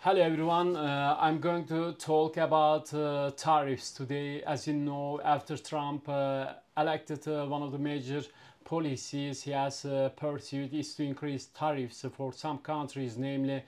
Hello everyone, I'm going to talk about tariffs today. As you know, after Trump elected, one of the major policies he has pursued is to increase tariffs for some countries, namely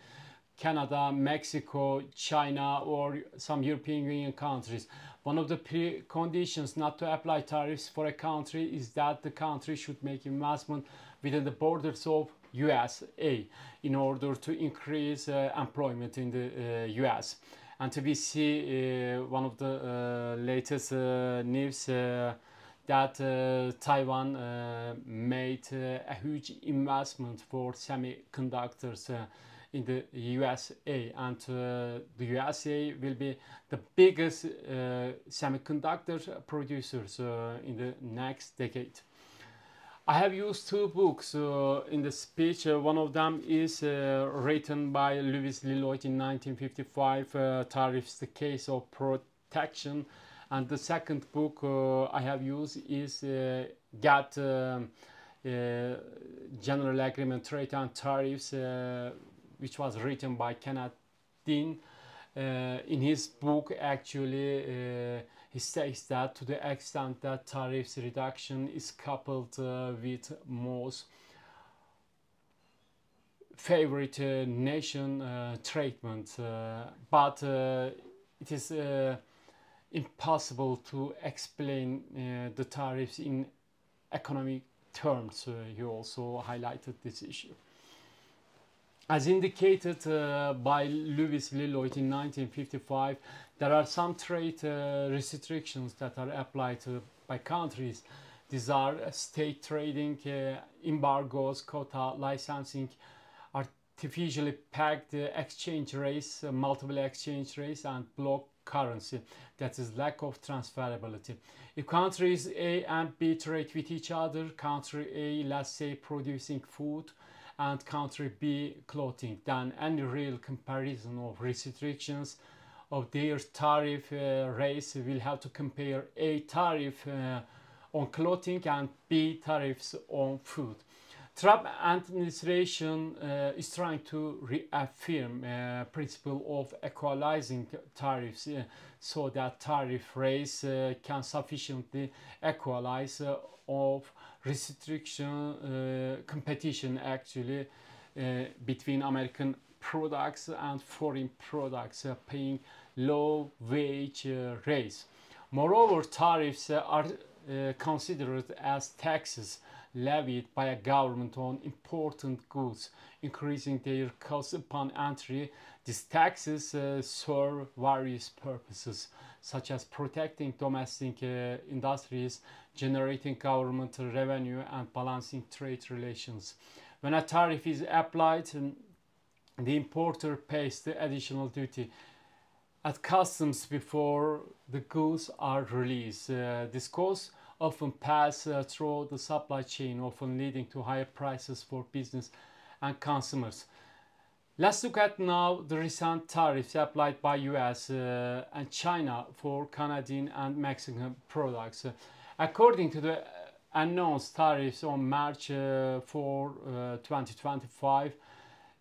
Canada, Mexico, China, or some European Union countries. One of the preconditions not to apply tariffs for a country is that the country should make investment within the borders of USA in order to increase employment in the US. And we see one of the latest news that Taiwan made a huge investment for semiconductors in the USA, and the USA will be the biggest semiconductor producers in the next decade. I have used two books in the speech. One of them is written by Louis Lilloit in 1955, Tariffs, the Case of Protection. And the second book I have used is GATT, General Agreement, Trade and Tariffs, which was written by Kenneth Dean. In his book, actually, he says that to the extent that tariffs reduction is coupled with most favorite nation treatment, but it is impossible to explain the tariffs in economic terms. He also highlighted this issue. As indicated by Louis Lilloit in 1955, there are some trade restrictions that are applied by countries. These are state trading, embargoes, quota licensing, artificially pegged exchange rates, multiple exchange rates, and block currency, that is lack of transferability. If countries A and B trade with each other, country A, let's say, producing food, and country B clothing, then any real comparison of restrictions of their tariff rates will have to compare A tariff on clothing and B tariffs on food. Trump administration is trying to reaffirm principle of equalizing tariffs so that tariff rates can sufficiently equalize of restriction competition actually between American products and foreign products paying low wage rates. Moreover, tariffs are considered as taxes levied by a government on important goods, increasing their cost upon entry. These taxes serve various purposes, such as protecting domestic industries, generating government revenue, and balancing trade relations. When a tariff is applied, the importer pays the additional duty at customs before the goods are released. This cost often pass through the supply chain, often leading to higher prices for business and consumers. Let's look at now the recent tariffs applied by US and China for Canadian and Mexican products. According to the announced tariffs on March 4, 2025,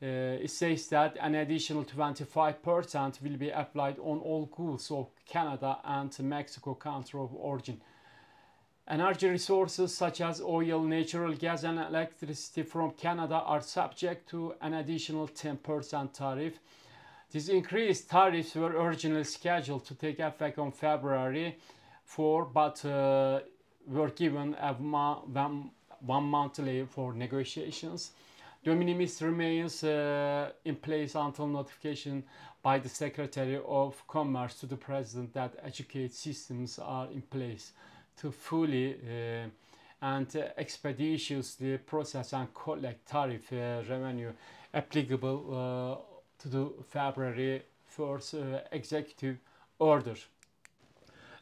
it says that an additional 25% will be applied on all goods of Canada and Mexico country of origin. Energy resources such as oil, natural gas, and electricity from Canada are subject to an additional 10% tariff. These increased tariffs were originally scheduled to take effect on February 4, but were given one month delay for negotiations. De minimis remains in place until notification by the Secretary of Commerce to the President that educate systems are in place to fully and expeditiously process and collect tariff revenue applicable to the February 1st executive order.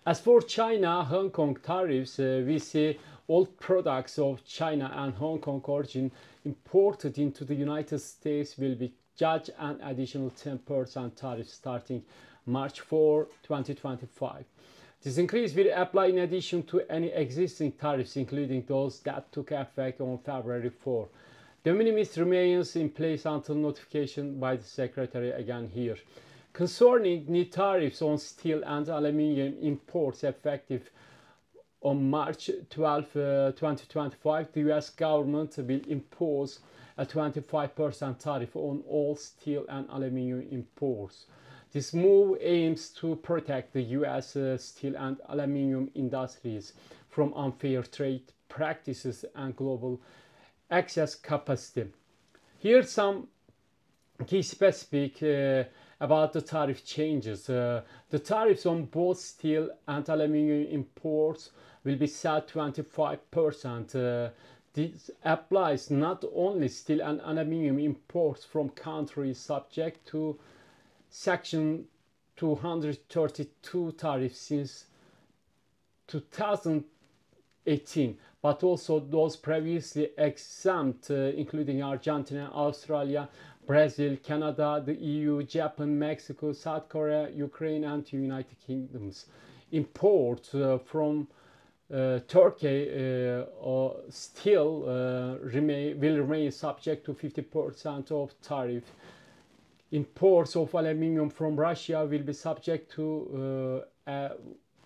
As for China, Hong Kong tariffs, we see all products of China and Hong Kong origin imported into the United States will be judged an additional 10% tariff starting March 4, 2025. This increase will apply in addition to any existing tariffs, including those that took effect on February 4. De minimis remains in place until notification by the Secretary again here. Concerning new tariffs on steel and aluminium imports effective on March 12, 2025, the US government will impose a 25% tariff on all steel and aluminium imports. This move aims to protect the US steel and aluminium industries from unfair trade practices and global excess capacity. Here's some key specific about the tariff changes. The tariffs on both steel and aluminium imports will be set 25%. This applies not only steel and aluminium imports from countries subject to Section 232 tariffs since 2018, but also those previously exempt, including Argentina, Australia, Brazil, Canada, the EU, Japan, Mexico, South Korea, Ukraine, and the United Kingdom. Imports from Turkey still will remain subject to 50% of tariff. Imports of aluminium from Russia will be subject to a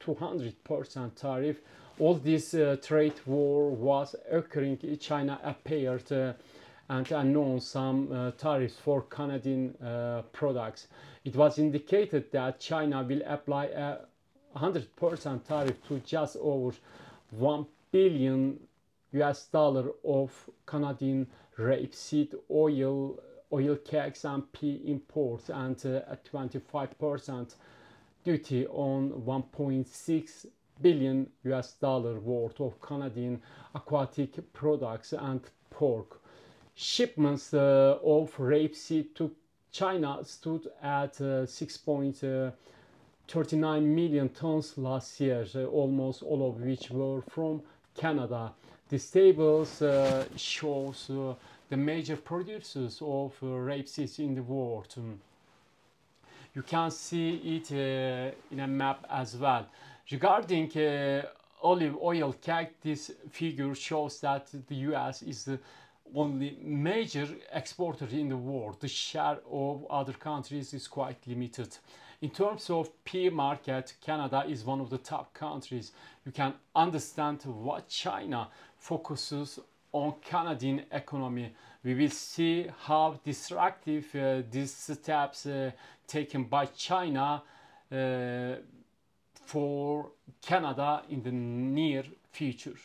200% tariff. All this trade war was occurring. China appeared and announced some tariffs for Canadian products. It was indicated that China will apply a 100% tariff to just over $1 billion of Canadian rapeseed oil, cakes and pea imports, and a 25% duty on $1.6 billion worth of Canadian aquatic products and pork. Shipments of rapeseed to China stood at 6.39 million tons last year, almost all of which were from Canada. This table shows the major producers of rapeseed in the world. You can see it in a map as well. Regarding olive oil cake, this figure shows that the US is the only major exporter in the world. The share of other countries is quite limited. In terms of pea market, Canada is one of the top countries. You can understand what China focuses on Canadian economy. We will see how destructive these steps taken by China for Canada in the near future.